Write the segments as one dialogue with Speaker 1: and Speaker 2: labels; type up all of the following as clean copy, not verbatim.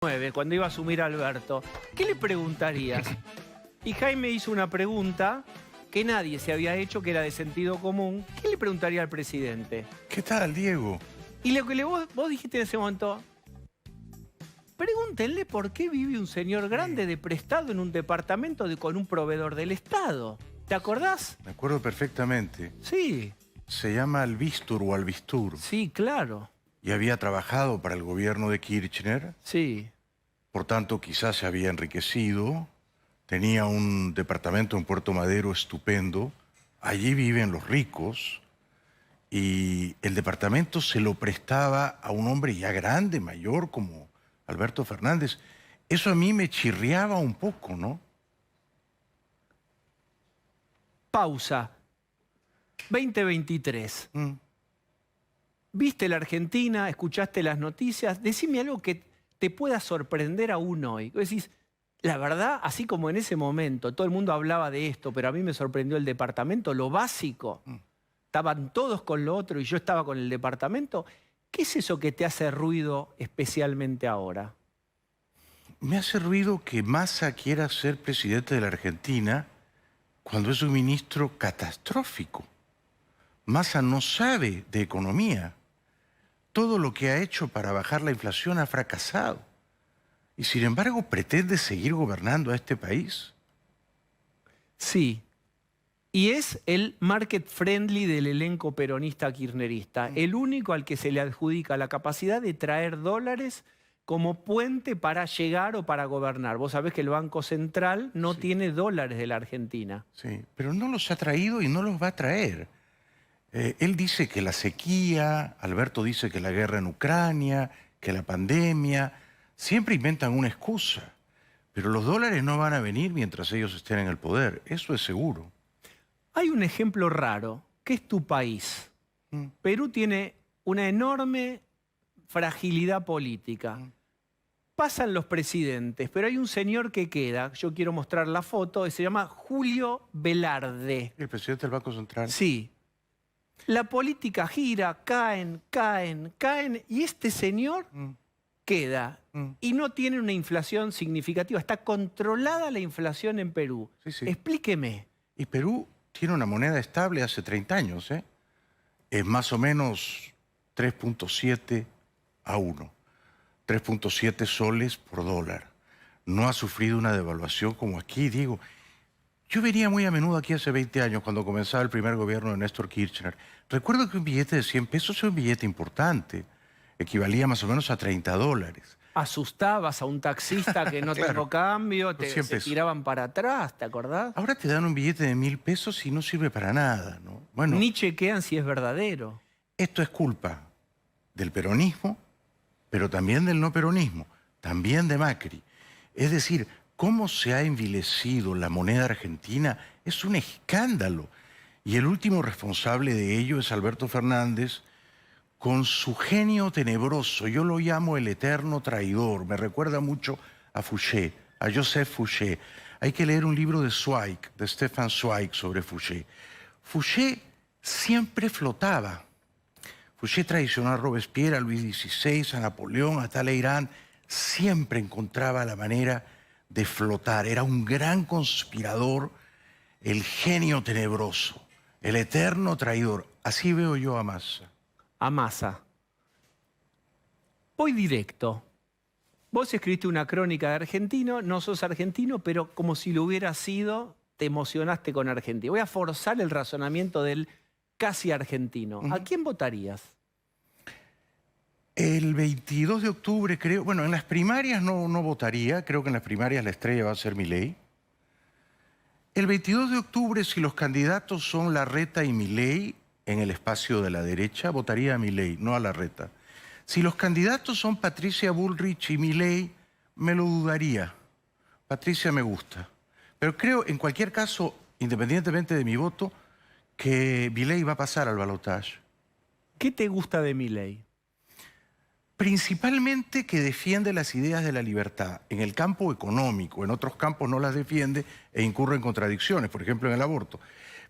Speaker 1: Cuando iba a asumir Alberto, ¿qué le preguntarías? Y Jaime hizo una pregunta que nadie se había hecho, que era de sentido común. ¿Qué le preguntaría al presidente?
Speaker 2: ¿Qué tal, Diego?
Speaker 1: Y lo que vos dijiste en ese momento, pregúntenle por qué vive un señor grande de prestado en un departamento con un proveedor del Estado. ¿Te acordás?
Speaker 2: Me acuerdo perfectamente.
Speaker 1: Sí,
Speaker 2: Se llama Albistur o Albistur.
Speaker 1: sí, claro.
Speaker 2: Y había trabajado para el gobierno de Kirchner.
Speaker 1: Sí.
Speaker 2: Por tanto, quizás se había enriquecido. Tenía un departamento en Puerto Madero estupendo. Allí viven los ricos. Y el departamento se lo prestaba a un hombre ya grande, mayor, como Alberto Fernández. Eso a mí me chirriaba un poco, ¿no?
Speaker 1: Pausa. 2023.
Speaker 2: Mm.
Speaker 1: ¿Viste la Argentina? ¿Escuchaste las noticias? Decime algo que te pueda sorprender aún hoy. Vos decís, la verdad, así como en ese momento todo el mundo hablaba de esto, pero a mí me sorprendió el departamento, lo básico. Estaban todos con lo otro y yo estaba con el departamento. ¿Qué es eso que te hace ruido especialmente ahora?
Speaker 2: Me hace ruido que Massa quiera ser presidente de la Argentina cuando es un ministro catastrófico. Massa no sabe de economía. Todo lo que ha hecho para bajar la inflación ha fracasado. Y sin embargo pretende seguir gobernando a este país.
Speaker 1: Sí. Y es el market friendly del elenco peronista kirchnerista. El único al que se le adjudica la capacidad de traer dólares como puente para llegar o para gobernar. Vos sabés que el Banco Central no tiene dólares de la Argentina.
Speaker 2: Sí, pero no los ha traído y no los va a traer. Él dice que la sequía, Alberto dice que la guerra en Ucrania, que la pandemia, siempre inventan una excusa. Pero los dólares no van a venir mientras ellos estén en el poder, eso es seguro.
Speaker 1: Hay un ejemplo raro, que es tu país. Perú tiene una enorme fragilidad política. Pasan los presidentes, pero hay un señor que queda, yo quiero mostrar la foto, se llama Julio Velarde.
Speaker 2: ¿El presidente del Banco Central?
Speaker 1: Sí. La política gira, caen, y este señor queda. Y no tiene una inflación significativa. Está controlada la inflación en Perú.
Speaker 2: Sí.
Speaker 1: Explíqueme.
Speaker 2: Y Perú tiene una moneda estable hace 30 años, ¿eh? Es más o menos 3.7 a 1. 3.7 soles por dólar. No ha sufrido una devaluación como aquí, digo. Yo venía muy a menudo aquí hace 20 años, cuando comenzaba el primer gobierno de Néstor Kirchner. Recuerdo que un billete de 100 pesos era un billete importante. Equivalía más o menos a 30 dólares.
Speaker 1: Asustabas a un taxista que no
Speaker 2: Claro.
Speaker 1: tengo cambio,
Speaker 2: Se
Speaker 1: tiraban para atrás, ¿te acordás?
Speaker 2: Ahora te dan un billete de 1000 pesos y no sirve para nada, ¿no? Bueno,
Speaker 1: Ni chequean si es verdadero.
Speaker 2: esto es culpa del peronismo, pero también del no peronismo, también de Macri. Es decir, cómo se ha envilecido la moneda argentina es un escándalo. Y el último responsable de ello es Alberto Fernández, con su genio tenebroso. Yo lo llamo el eterno traidor. Me recuerda mucho a Fouché, a Joseph Fouché. Hay que leer un libro de Zweig, de Stefan Zweig, sobre Fouché. Fouché siempre flotaba. Fouché traicionó a Robespierre, a Luis XVI, a Napoleón, a Talleyrand. Siempre encontraba la manera de flotar. Era un gran conspirador, el genio tenebroso, el eterno traidor. Así veo yo a Massa.
Speaker 1: A Massa. Voy directo. Vos escribiste una crónica de argentino, no sos argentino, pero como si lo hubieras sido, te emocionaste con Argentina. Voy a forzar el razonamiento del casi argentino. ¿A quién votarías?
Speaker 2: El 22 de octubre, creo... Bueno, en las primarias no votaría. Creo que en las primarias la estrella va a ser Milei. El 22 de octubre, si los candidatos son Larreta y Milei, en el espacio de la derecha, votaría a Milei, no a Larreta. Si los candidatos son Patricia Bullrich y Milei, me lo dudaría. Patricia me gusta. Pero creo, en cualquier caso, independientemente de mi voto, que Milei va a pasar al balotaje.
Speaker 1: ¿Qué te gusta de Milei?
Speaker 2: Principalmente que defiende las ideas de la libertad. En el campo económico, en otros campos no las defiende e incurre en contradicciones, por ejemplo en el aborto.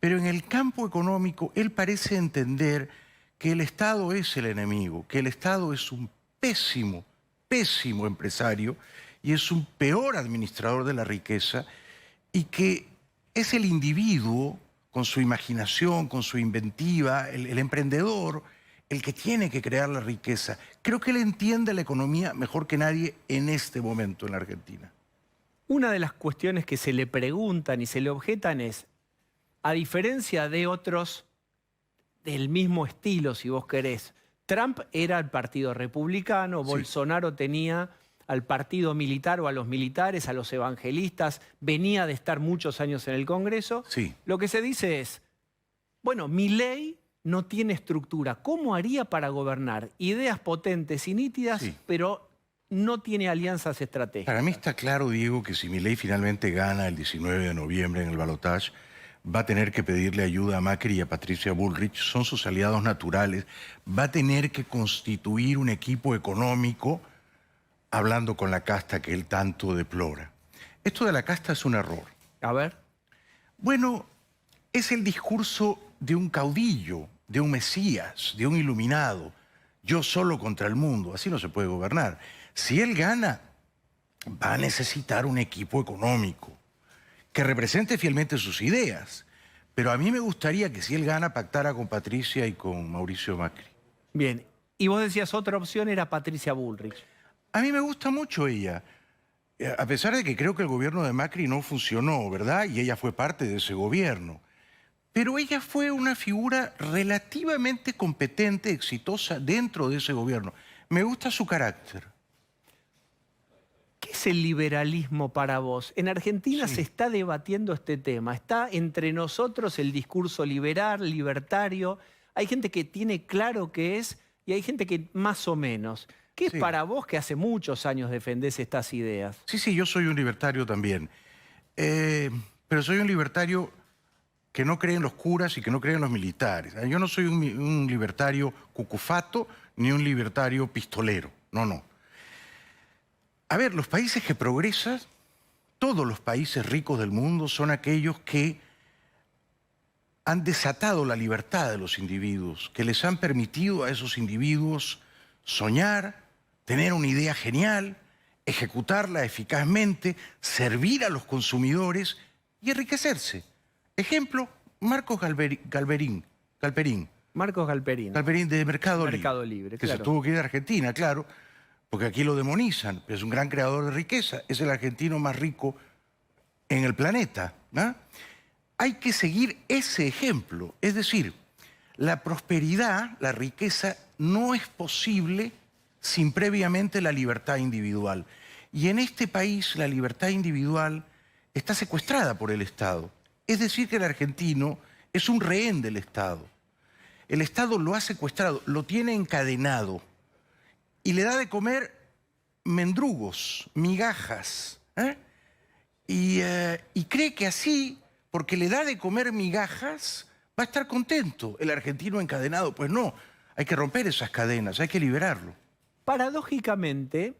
Speaker 2: Pero en el campo económico él parece entender que el Estado es el enemigo, que el Estado es un pésimo pésimo empresario y es un peor administrador de la riqueza, y que es el individuo con su imaginación, con su inventiva, el emprendedor, el que tiene que crear la riqueza. Creo que él entiende la economía mejor que nadie en este momento en la Argentina.
Speaker 1: Una de las cuestiones que se le preguntan y se le objetan es, a diferencia de otros del mismo estilo, si vos querés, Trump era el partido republicano,
Speaker 2: Sí.
Speaker 1: Bolsonaro tenía al partido militar o a los militares, a los evangelistas, venía de estar muchos años en el Congreso.
Speaker 2: Sí.
Speaker 1: Lo que se dice es, bueno, Milei no tiene estructura. ¿Cómo haría para gobernar? Ideas potentes y nítidas,
Speaker 2: Sí.
Speaker 1: pero no tiene alianzas estratégicas.
Speaker 2: Para mí está claro, Diego, que si Milei finalmente gana el 19 de noviembre en el balotaje, va a tener que pedirle ayuda a Macri y a Patricia Bullrich, son sus aliados naturales, va a tener que constituir un equipo económico hablando con la casta que él tanto deplora. Esto de la casta es un error.
Speaker 1: A ver.
Speaker 2: Bueno, es el discurso de un caudillo, de un mesías, de un iluminado. Yo solo contra el mundo, así no se puede gobernar. Si él gana, va a necesitar un equipo económico que represente fielmente sus ideas. Pero a mí me gustaría que si él gana, pactara con Patricia y con Mauricio Macri.
Speaker 1: Bien. Y vos decías otra opción era Patricia Bullrich.
Speaker 2: A mí me gusta mucho ella, a pesar de que creo que el gobierno de Macri no funcionó, ¿verdad? Y ella fue parte de ese gobierno. Pero ella fue una figura relativamente competente, exitosa dentro de ese gobierno. Me gusta su carácter.
Speaker 1: ¿Qué es el liberalismo para vos? En Argentina
Speaker 2: Sí.
Speaker 1: se está debatiendo este tema. Está entre nosotros el discurso liberal, libertario. Hay gente que tiene claro qué es y hay gente que más o menos. ¿Qué
Speaker 2: Sí.
Speaker 1: es para vos que hace muchos años defendés estas ideas?
Speaker 2: Sí, yo soy un libertario también. Pero soy un libertario que no cree en los curas y que no cree en los militares. Yo no soy un libertario cucufato ni un libertario pistolero. No, no. A ver, los países que progresan, todos los países ricos del mundo son aquellos que han desatado la libertad de los individuos, que les han permitido a esos individuos soñar, tener una idea genial, ejecutarla eficazmente, servir a los consumidores y enriquecerse. Ejemplo, Marcos Galperín
Speaker 1: Marcos Galperín.
Speaker 2: de Mercado
Speaker 1: Mercado Libre,
Speaker 2: que se
Speaker 1: claro.
Speaker 2: tuvo que ir a Argentina, claro, porque aquí lo demonizan, pero es un gran creador de riqueza, es el argentino más rico en el planeta, ¿no? Hay que seguir ese ejemplo, es decir, la prosperidad, la riqueza, no es posible sin previamente la libertad individual. Y en este país la libertad individual está secuestrada por el Estado. Es decir, que el argentino es un rehén del Estado. El Estado lo ha secuestrado, lo tiene encadenado y le da de comer mendrugos, migajas, ¿eh? Y cree que así, porque le da de comer migajas, va a estar contento el argentino encadenado. Pues no, hay que romper esas cadenas, hay que liberarlo.
Speaker 1: Paradójicamente,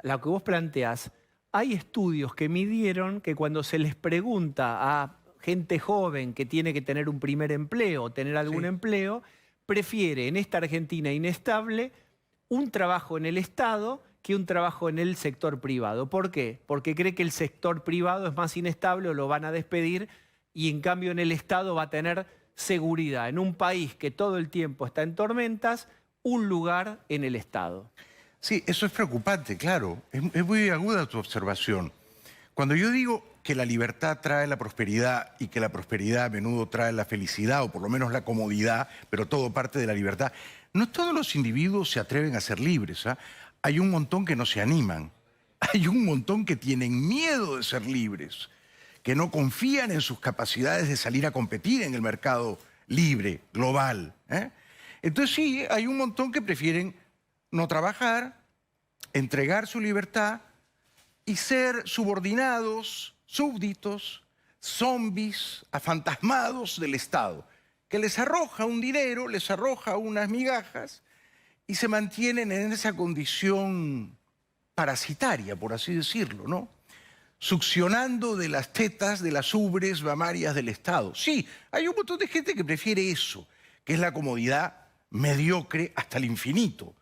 Speaker 1: lo que vos planteás, hay estudios que midieron que cuando se les pregunta a gente joven que tiene que tener un primer empleo o tener algún
Speaker 2: Sí.
Speaker 1: empleo, prefiere en esta Argentina inestable un trabajo en el Estado que un trabajo en el sector privado. ¿Por qué? Porque cree que el sector privado es más inestable o lo van a despedir y en cambio en el Estado va a tener seguridad. En un país que todo el tiempo está en tormentas, un lugar en el Estado.
Speaker 2: Sí, eso es preocupante, claro. Es muy aguda tu observación. Cuando yo digo que la libertad trae la prosperidad y que la prosperidad a menudo trae la felicidad o por lo menos la comodidad, pero todo parte de la libertad, no todos los individuos se atreven a ser libres, ¿ah? Hay un montón que no se animan, hay un montón que tienen miedo de ser libres, que no confían en sus capacidades de salir a competir en el mercado libre, global, ¿eh? Entonces sí, hay un montón que prefieren no trabajar, entregar su libertad y ser subordinados, súbditos, zombies, afantasmados del Estado, que les arroja un dinero, les arroja unas migajas y se mantienen en esa condición parasitaria, por así decirlo, ¿no? Succionando de las tetas de las ubres mamarias del Estado. Sí, hay un montón de gente que prefiere eso, que es la comodidad mediocre hasta el infinito.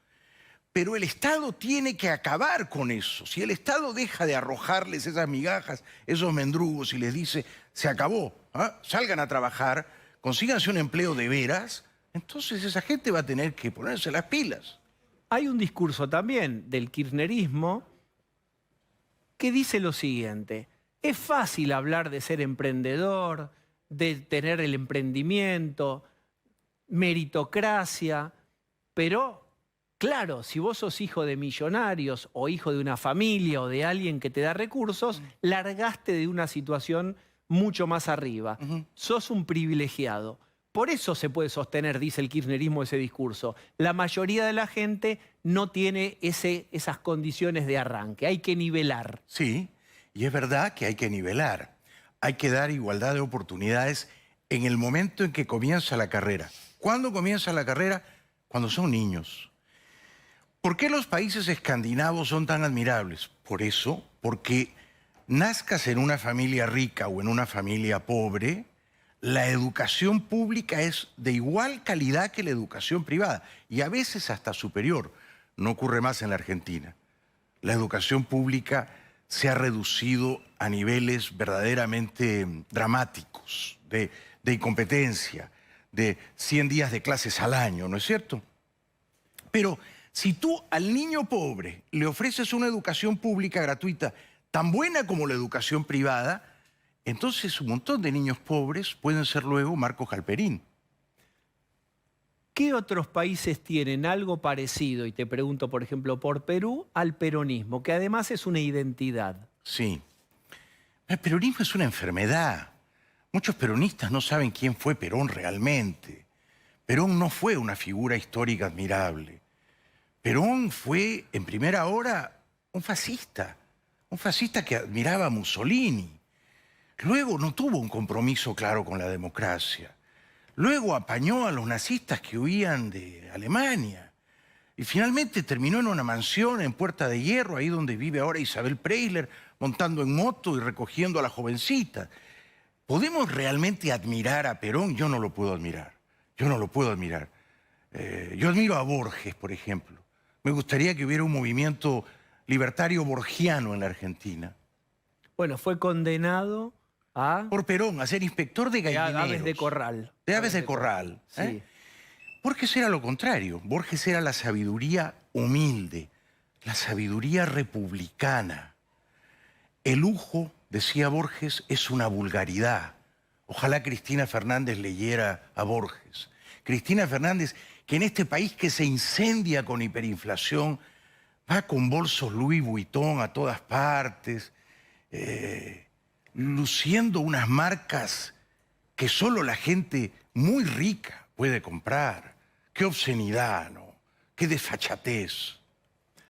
Speaker 2: Pero el Estado tiene que acabar con eso. Si el Estado deja de arrojarles esas migajas, esos mendrugos y les dice, se acabó, salgan a trabajar, consíganse un empleo de veras, entonces esa gente va a tener que ponerse las pilas.
Speaker 1: Hay un discurso también del kirchnerismo que dice lo siguiente: es fácil hablar de ser emprendedor, de tener el emprendimiento, meritocracia, pero claro, si vos sos hijo de millonarios o hijo de una familia o de alguien que te da recursos, largaste de una situación mucho más arriba. Sos un privilegiado. Por eso se puede sostener, dice el kirchnerismo, ese discurso. La mayoría de la gente no tiene esas condiciones de arranque. Hay que nivelar.
Speaker 2: Sí, y es verdad que hay que nivelar. Hay que dar igualdad de oportunidades en el momento en que comienza la carrera. ¿Cuándo comienza la carrera? Cuando son niños. ¿Por qué los países escandinavos son tan admirables? Por eso, porque nazcas en una familia rica o en una familia pobre, la educación pública es de igual calidad que la educación privada y a veces hasta superior. No ocurre más en la Argentina. La educación pública se ha reducido a niveles verdaderamente dramáticos de incompetencia, de 100 días de clases al año, ¿no es cierto? Pero si tú al niño pobre le ofreces una educación pública gratuita tan buena como la educación privada, entonces un montón de niños pobres pueden ser luego Marcos Galperín.
Speaker 1: ¿Qué otros países tienen algo parecido? Y te pregunto, por ejemplo, por Perú, al peronismo, que además es una identidad.
Speaker 2: Sí. El peronismo es una enfermedad. Muchos peronistas no saben quién fue Perón realmente. Perón no fue una figura histórica admirable. Perón fue, en primera hora, un fascista que admiraba a Mussolini. Luego no tuvo un compromiso claro con la democracia. Luego apañó a los nazistas que huían de Alemania. Y finalmente terminó en una mansión en Puerta de Hierro, ahí donde vive ahora Isabel Preisler, montando en moto y recogiendo a la jovencita. ¿Podemos realmente admirar a Perón? Yo no lo puedo admirar. Yo no lo puedo admirar. Yo admiro a Borges, por ejemplo. Me gustaría que hubiera un movimiento libertario borgiano en la Argentina.
Speaker 1: Bueno, fue condenado
Speaker 2: por Perón a ser inspector de gallineros.
Speaker 1: Aves de corral.
Speaker 2: De aves de corral.
Speaker 1: Sí.
Speaker 2: Borges era lo contrario. Borges era la sabiduría humilde, la sabiduría republicana. El lujo, decía Borges, es una vulgaridad. Ojalá Cristina Fernández leyera a Borges. Cristina Fernández, que en este país que se incendia con hiperinflación, va con bolsos Louis Vuitton a todas partes, luciendo unas marcas que solo la gente muy rica puede comprar. Qué obscenidad, ¿no? Qué desfachatez.